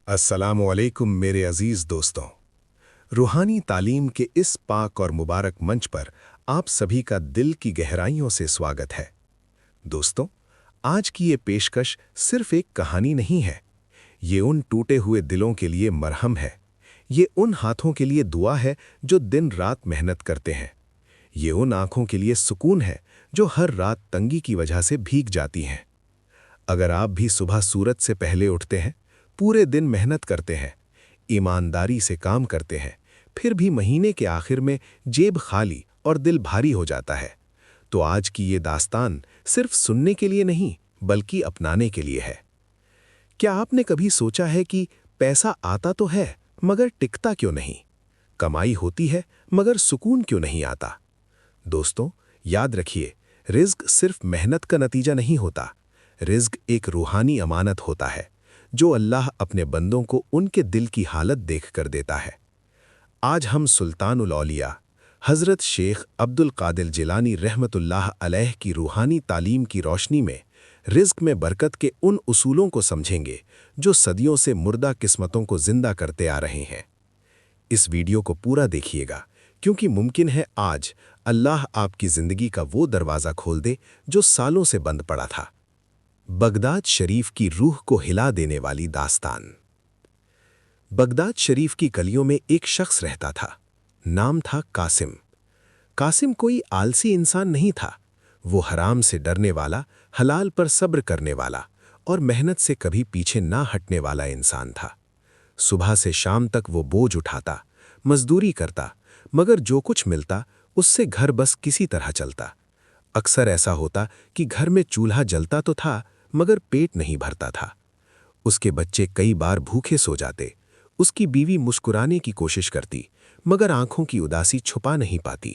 अस्सलामुअलैकुम मेरे अजीज़ दोस्तों। रूहानी तालीम के इस पाक और मुबारक मंच पर आप सभी का दिल की गहराइयों से स्वागत है। दोस्तों, आज की ये पेशकश सिर्फ एक कहानी नहीं है। ये उन टूटे हुए दिलों के लिए मरहम है। ये उन हाथों के लिए दुआ है जो दिन रात मेहनत करते हैं। ये उन आंखों के लिए सुकून है जो हर रात तंगी की वजह से भीग जाती हैं। अगर आप भी सुबह सूरज से पहले उठते हैं, पूरे दिन मेहनत करते हैं, ईमानदारी से काम करते हैं, फिर भी महीने के आखिर में जेब खाली और दिल भारी हो जाता है, तो आज की ये दास्तान सिर्फ सुनने के लिए नहीं बल्कि अपनाने के लिए है। क्या आपने कभी सोचा है कि पैसा आता तो है मगर टिकता क्यों नहीं? कमाई होती है मगर सुकून क्यों नहीं आता? दोस्तों, याद रखिए, रिज़्क सिर्फ मेहनत का नतीजा नहीं होता। रिज़्क एक रूहानी अमानत होता है जो अल्लाह अपने बंदों को उनके दिल की हालत देख कर देता है। आज हम सुल्तानुल औलिया हज़रत शेख अब्दुल कादिर जिलानी रहमतुल्लाह अलैह की रूहानी तालीम की रोशनी में रिज़्क में बरकत के उन उसूलों को समझेंगे जो सदियों से मुर्दा किस्मतों को जिंदा करते आ रहे हैं। इस वीडियो को पूरा देखिएगा, क्योंकि मुमकिन है आज अल्लाह आपकी ज़िंदगी का वो दरवाज़ा खोल दे जो सालों से बंद पड़ा था। बगदाद शरीफ की रूह को हिला देने वाली दास्तान। बगदाद शरीफ की गलियों में एक शख्स रहता था। नाम था कासिम। कासिम कोई आलसी इंसान नहीं था। वो हराम से डरने वाला, हलाल पर सब्र करने वाला और मेहनत से कभी पीछे ना हटने वाला इंसान था। सुबह से शाम तक वो बोझ उठाता, मजदूरी करता, मगर जो कुछ मिलता उससे घर बस किसी तरह चलता। अक्सर ऐसा होता कि घर में चूल्हा जलता तो था मगर पेट नहीं भरता था। उसके बच्चे कई बार भूखे सो जाते। उसकी बीवी मुस्कुराने की कोशिश करती मगर आंखों की उदासी छुपा नहीं पाती।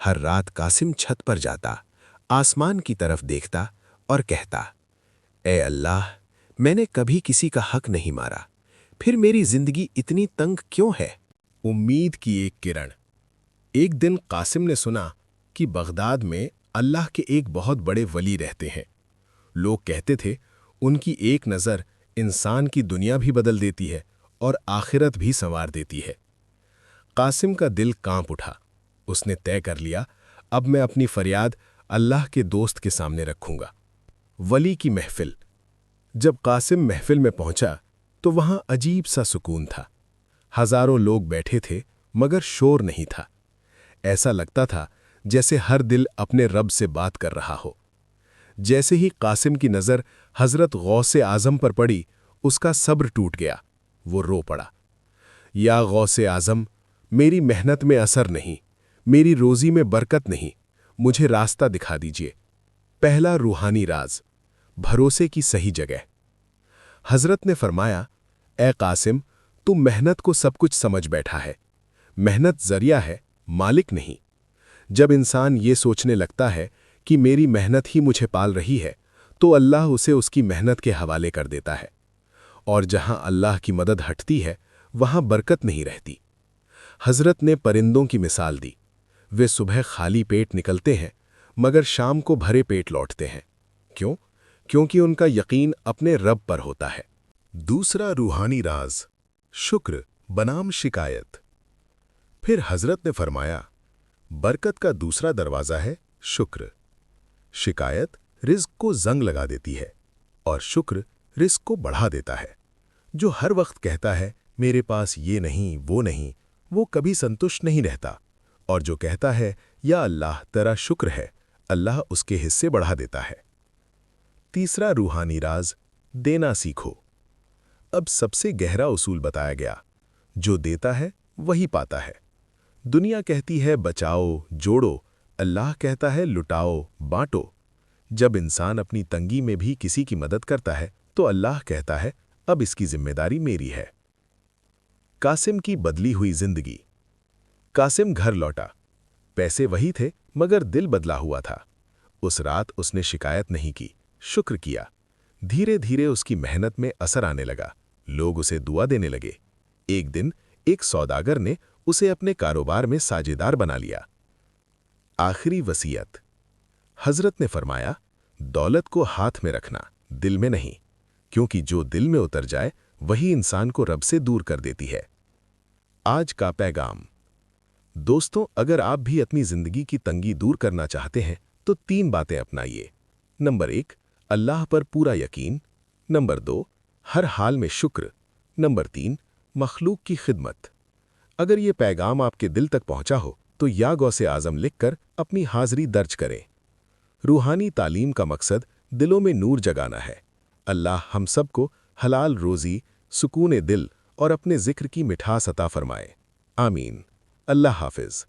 हर रात कासिम छत पर जाता, आसमान की तरफ देखता और कहता, ए अल्लाह, मैंने कभी किसी का हक नहीं मारा, फिर मेरी जिंदगी इतनी तंग क्यों है? उम्मीद की एक किरण। एक दिन कासिम ने सुना कि बगदाद में अल्लाह के एक बहुत बड़े वली रहते हैं। लोग कहते थे उनकी एक नज़र इंसान की दुनिया भी बदल देती है और आखिरत भी संवार देती है। कासिम का दिल कांप उठा। उसने तय कर लिया, अब मैं अपनी फरियाद अल्लाह के दोस्त के सामने रखूंगा। वली की महफिल। जब कासिम महफिल में पहुंचा तो वहां अजीब सा सुकून था। हजारों लोग बैठे थे मगर शोर नहीं था। ऐसा लगता था जैसे हर दिल अपने रब से बात कर रहा हो। जैसे ही कासिम की नज़र हज़रत गौसे आज़म पर पड़ी, उसका सब्र टूट गया। वो रो पड़ा, या गौसे आज़म, मेरी मेहनत में असर नहीं, मेरी रोज़ी में बरकत नहीं, मुझे रास्ता दिखा दीजिए। पहला रूहानी राज, भरोसे की सही जगह। हज़रत ने फरमाया, ए कासिम, तू मेहनत को सब कुछ समझ बैठा है। मेहनत जरिया है, मालिक नहीं। जब इंसान ये सोचने लगता है कि मेरी मेहनत ही मुझे पाल रही है, तो अल्लाह उसे उसकी मेहनत के हवाले कर देता है। और जहां अल्लाह की मदद हटती है, वहां बरकत नहीं रहती। हज़रत ने परिंदों की मिसाल दी। वे सुबह खाली पेट निकलते हैं मगर शाम को भरे पेट लौटते हैं। क्यों? क्योंकि उनका यकीन अपने रब पर होता है। दूसरा रूहानी राज, शुक्र बनाम शिकायत। फिर हज़रत ने फरमाया, बरकत का दूसरा दरवाज़ा है शुक्र। शिकायत रिज़्क को जंग लगा देती है और शुक्र रिज़्क को बढ़ा देता है। जो हर वक्त कहता है मेरे पास ये नहीं वो नहीं, वो कभी संतुष्ट नहीं रहता। और जो कहता है या अल्लाह तेरा शुक्र है, अल्लाह उसके हिस्से बढ़ा देता है। तीसरा रूहानी राज, देना सीखो। अब सबसे गहरा उसूल बताया गया, जो देता है वही पाता है। दुनिया कहती है बचाओ, जोड़ो, अल्लाह कहता है लुटाओ, बांटो। जब इंसान अपनी तंगी में भी किसी की मदद करता है तो अल्लाह कहता है अब इसकी जिम्मेदारी मेरी है। कासिम की बदली हुई जिंदगी। कासिम घर लौटा। पैसे वही थे मगर दिल बदला हुआ था। उस रात उसने शिकायत नहीं की, शुक्र किया। धीरे धीरे उसकी मेहनत में असर आने लगा। लोग उसे दुआ देने लगे। एक दिन एक सौदागर ने उसे अपने कारोबार में साझेदार बना लिया। आखिरी वसीयत। हज़रत ने फरमाया, दौलत को हाथ में रखना, दिल में नहीं, क्योंकि जो दिल में उतर जाए वही इंसान को रब से दूर कर देती है। आज का पैगाम। दोस्तों, अगर आप भी अपनी जिंदगी की तंगी दूर करना चाहते हैं तो 3 बातें अपनाइए। नंबर 1, अल्लाह पर पूरा यकीन। नंबर 2, हर हाल में शुक्र। नंबर 3, मखलूक की खिदमत। अगर ये पैगाम आपके दिल तक पहुंचा हो तो या गौसे आज़म लिखकर अपनी हाजिरी दर्ज करें। रूहानी तालीम का मकसद दिलों में नूर जगाना है। अल्लाह हम सबको हलाल रोज़ी, सुकून दिल और अपने ज़िक्र की मिठास अता फरमाए। आमीन। अल्लाह हाफ़िज़।